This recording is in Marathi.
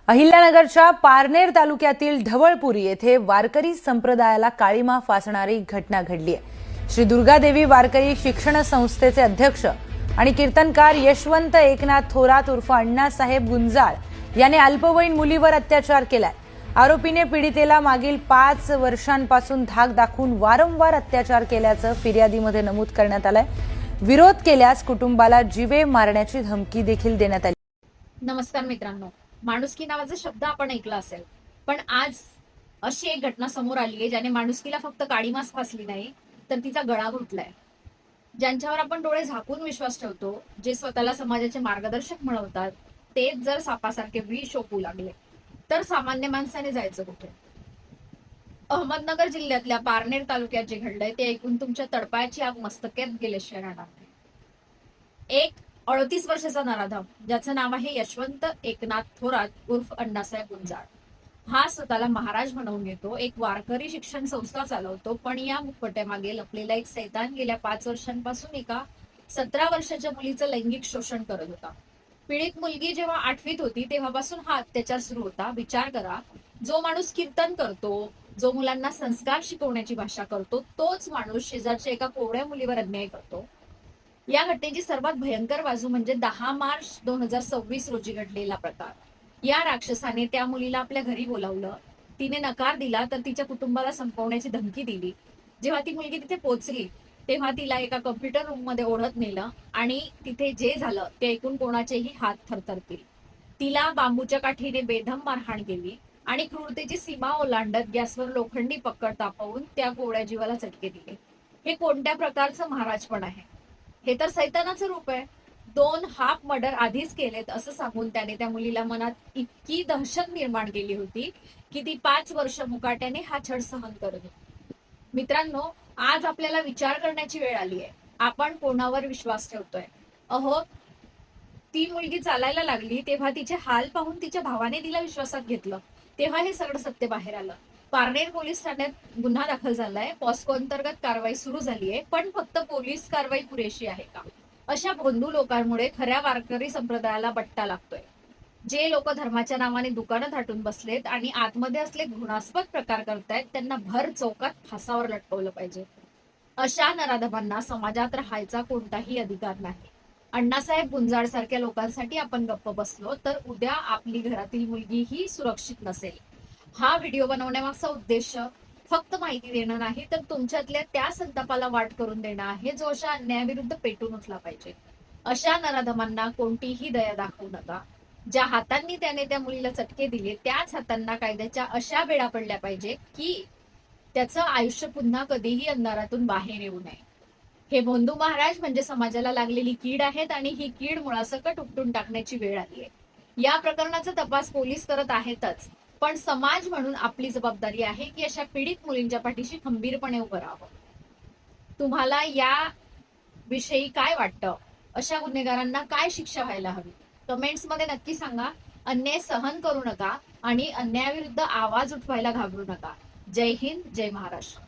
अहिल्यानगरच्या पारनेर तालुक्यातील ढवळपुरी येथे वारकरी संप्रदायाला काळीमा फासणारी घटना घडली आहे। श्री दुर्गादेवी वारकरी शिक्षण संस्थेचे अध्यक्ष आणि कीर्तनकार यशवंत एकनाथ थोरात उर्फ अण्णासाहेब गुंजाळ याने अल्पवयीन मुलीवर अत्याचार केलाय। आरोपीने पीडितेला मागील 5 वर्षांपासून धाक दाखवून वारंवार अत्याचार केल्याचं फिर्यादीमध्ये नमूद करण्यात आलंय। विरोध केल्यास कुटुंबाला जीवे मारण्याची धमकी देखील देण्यात आली। नमस्कार मित्रांनो, माणुसकी नावाचा शब्द आपण ऐकला असेल, पण आज अशी एक घटना समोर आली आहे ज्याने माणुसकीला फक्त काळीमास फासली नाही तर तिचा गळा घुटलाय। ज्यांच्यावर आपण डोळे झाकून विश्वास ठेवतो, जे स्वतःला समाजाचे मार्गदर्शक म्हणवतात, तेच जर सापासारखे विष ओकू लागले तर सामान्य माणसाने जायचं कुठे? अहमदनगर जिल्ह्यातल्या पारनेर तालुक्यात जे घडलंय ते ऐकून तुमच्या तडपायाची आग मस्तकेत गेल्याशिवाय राहणार नाही। एक 38 वर्षाचा नराधम ज्याचं नाव आहे यशवंत एकनाथ थोरात उर्फ अण्णासाहेब गुंजाळ, हा स्वतःला महाराज म्हणवून घेतो, एक वारकरी शिक्षण संस्था चालवतो, पण या मुखवट्यामागे लपलेला एक सैतान गेल्या 5 वर्षांपासून एका 17 वर्षाच्या मुलीचं लैंगिक शोषण करत होता। पीडित मुलगी जेव्हा 8वीत होती तेव्हापासून हा अत्याचार सुरू होता। विचार करा, जो माणूस कीर्तन करतो, जो मुलांना संस्कार शिकवण्याची भाषा करतो, तोच माणूस शेजारच्या एका कोवळ्या मुलीवर अन्याय करतो। या घटनेची सर्वात भयंकर बाजू म्हणजे 10 मार्च 2026 रोजी घडलेला प्रकार। या राक्षसाने त्या मुलीला आपल्या घरी बोलावलं, तिने नकार दिला तर तिच्या कुटुंबाला संपवण्याची धमकी दिली। जेव्हा ती मुलगी तिथे पोहोचली तेव्हा तिला एका कॉम्प्युटर रूम मध्ये ओढत नेलं आणि तिथे जे झालं ते ऐकून कोणाचेही हात थरथरतील। तिला बांबूच्या काठीने बेदम मारहाण केली आणि क्रूरतेची सीमा ओलांडत गॅसवर लोखंडी पक्कड तापवून त्या कोवळ्या जीवाला चटके दिले। हे कोणत्या प्रकारचं महाराजपण आहे? हे तर सैतानाचं रूप आहे। 2 हाफ मर्डर आधीच केलेत असं सांगून त्याने त्या मुलीला मनात इतकी दहशत निर्माण केली होती की ती 5 वर्ष मुकाट्याने हा छळ सहन करत होती। मित्रांनो, आज आपल्याला विचार करण्याची वेळ आली आहे, आपण कोणावर विश्वास ठेवतोय? अहो, ती मुलगी चालायला लागली तेव्हा तिचे हाल पाहून तिच्या भावाने तिला विश्वासात घेतलं, तेव्हा हे सगळं सत्य बाहेर आलं। पारनेर पोलीस ठाण्यात गुन्हा दाखल झालाय, पॉस्को अंतर्गत कारवाई सुरू झाली आहे, पण फक्त पोलीस कारवाई पुरेशी आहे का? अशा भोंदू लोकांमुळे खऱ्या वारकरी संप्रदायाला बट्टा लागतोय। जे लोक धर्माच्या नावाने दुकानं थाटून बसलेत आणि आतमध्ये असले घृणास्पद प्रकार करतायत, त्यांना भर चौकात फासावर लटकवलं पाहिजे। अशा नराधमांना समाजात राहायचा कोणताही अधिकार नाही। अण्णासाहेब गुंजाळ सारख्या लोकांसाठी आपण गप्प बसलो तर उद्या आपली घरातील मुलगीही सुरक्षित नसेल। हा व्हिडिओ बनवण्यामागचा उद्देश फक्त माहिती देणं नाही, तर तुमच्यातल्या त्या संतापाला वाट करून देणं आहे जो अशा अन्यायाविरुद्ध पेटून उठला पाहिजे। अशा नराधमांना कोणतीही दया दाखवू नका। ज्या हातांनी त्याने त्या मुलीला चटके दिले त्याच हातांना कायद्याच्या अशा वेळा पडल्या पाहिजे की त्याचं आयुष्य पुन्हा कधीही अंधारातून बाहेर येऊ नये। हे भोंदू महाराज म्हणजे समाजाला लागलेली कीड आहेत आणि ही कीड मुळासकट उपटून टाकण्याची वेळ आली आहे। या प्रकरणाचा तपास पोलीस करत आहेतच, पण समाज म्हणून आपली जबाबदारी आहे की अशा पीडित मुलींच्या पाठीशी खंबीरपणे उभं राहावं। तुम्हाला या विषयी काय वाटतं? अशा गुन्हेगारांना काय शिक्षा व्हायला हवी? कमेंट्स मध्ये नक्की सांगा। अन्याय सहन करू नका आणि अन्यायाविरुद्ध आवाज उठवायला घाबरू नका। जय हिंद, जय महाराष्ट्र।